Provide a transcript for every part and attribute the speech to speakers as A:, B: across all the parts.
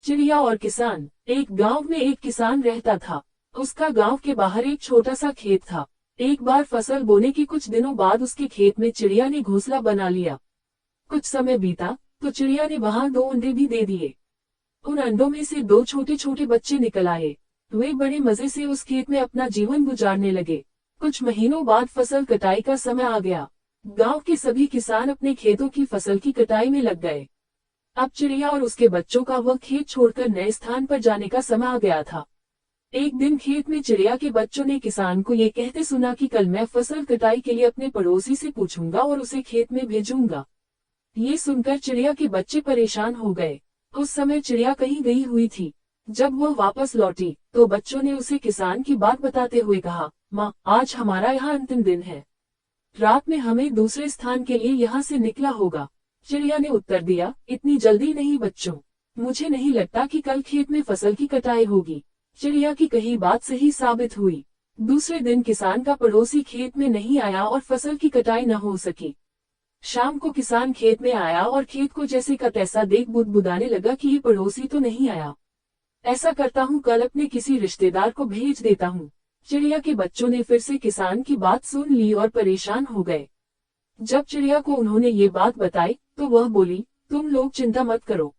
A: चिड़िया और किसान। एक गांव में एक किसान रहता था। उसका गांव के बाहर एक छोटा सा खेत था। एक बार फसल बोने के कुछ दिनों बाद उसके खेत में चिड़िया ने घोंसला बना लिया। कुछ समय बीता तो चिड़िया ने वहां 2 अंडे भी दे दिए। उन अंडों में से 2 छोटे छोटे बच्चे निकल आए। वे बड़े मजे से उस खेत में अपना जीवन गुजारने लगे। कुछ महीनों बाद फसल कटाई का समय आ गया। गांव के सभी किसान अपने खेतों की फसल की कटाई में लग गए। अब चिड़िया और उसके बच्चों का वह खेत छोड़कर नए स्थान पर जाने का समय आ गया था। एक दिन खेत में चिड़िया के बच्चों ने किसान को ये कहते सुना कि कल मैं फसल कटाई के लिए अपने पड़ोसी से पूछूंगा और उसे खेत में भेजूंगा। ये सुनकर चिड़िया के बच्चे परेशान हो गए। उस समय चिड़िया कहीं गई हुई थी। जब वह वापस लौटी तो बच्चों ने उसे किसान की बात बताते हुए कहा, माँ, आज हमारा यहाँ अंतिम दिन है। रात में हमें दूसरे स्थान के लिए यहाँ से निकला होगा। चिड़िया ने उत्तर दिया, इतनी जल्दी नहीं बच्चों, मुझे नहीं लगता कि कल खेत में फसल की कटाई होगी। चिड़िया की कही बात सही साबित हुई। दूसरे दिन किसान का पड़ोसी खेत में नहीं आया और फसल की कटाई न हो सकी। शाम को किसान खेत में आया और खेत को जैसे का तैसा देख बुदबुदाने लगा कि ये पड़ोसी तो नहीं आया। ऐसा करता हूँ, कल अपने किसी रिश्तेदार को भेज देता हूँ। चिड़िया के बच्चों ने फिर से किसान की बात सुन ली और परेशान हो गए। जब चिड़िया को उन्होंने ये बात बताई तो वह बोली, तुम लोग चिंता मत करो,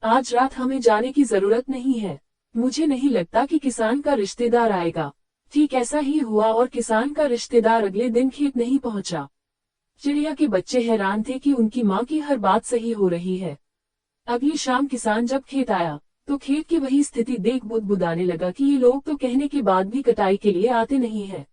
A: आज रात हमें जाने की जरूरत नहीं है। मुझे नहीं लगता कि किसान का रिश्तेदार आएगा। ठीक ऐसा ही हुआ और किसान का रिश्तेदार अगले दिन खेत नहीं पहुंचा। चिड़िया के बच्चे हैरान थे कि उनकी माँ की हर बात सही हो रही है। अगली शाम किसान जब खेत आया तो खेत की वही स्थिति देख बुदबुदाने लगा कि ये लोग तो कहने के बाद भी कटाई के लिए आते नहीं है।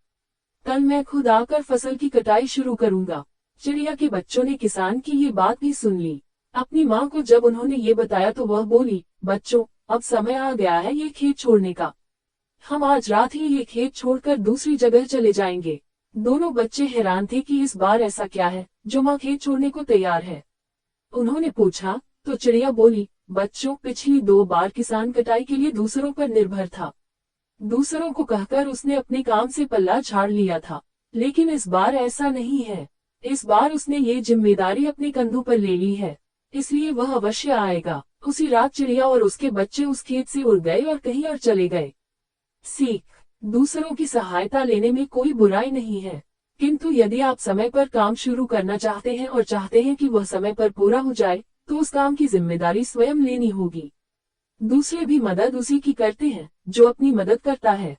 A: कल मैं खुद आकर फसल की कटाई शुरू करूंगा। चिड़िया के बच्चों ने किसान की ये बात भी सुन ली। अपनी माँ को जब उन्होंने ये बताया तो वह बोली, बच्चों, अब समय आ गया है ये खेत छोड़ने का। हम आज रात ही ये खेत छोड़कर दूसरी जगह चले जाएंगे। दोनों बच्चे हैरान थे कि इस बार ऐसा क्या है जो माँ खेत छोड़ने को तैयार है। उन्होंने पूछा तो चिड़िया बोली, बच्चों, पिछली 2 बार किसान कटाई के लिए दूसरों पर निर्भर था। दूसरों को कहकर उसने अपने काम से पल्ला झाड़ लिया था, लेकिन इस बार ऐसा नहीं है। इस बार उसने ये जिम्मेदारी अपने कंधों पर ले ली है, इसलिए वह अवश्य आएगा। उसी रात चिड़िया और उसके बच्चे उस खेत से उड़ गए और कहीं और चले गए। सीख: दूसरों की सहायता लेने में कोई बुराई नहीं है, किंतु यदि आप समय पर काम शुरू करना चाहते हैं और चाहते हैं कि वह समय पर पूरा हो जाए तो उस काम की जिम्मेदारी स्वयं लेनी होगी। दूसरे भी मदद उसी की करते हैं जो अपनी मदद करता है।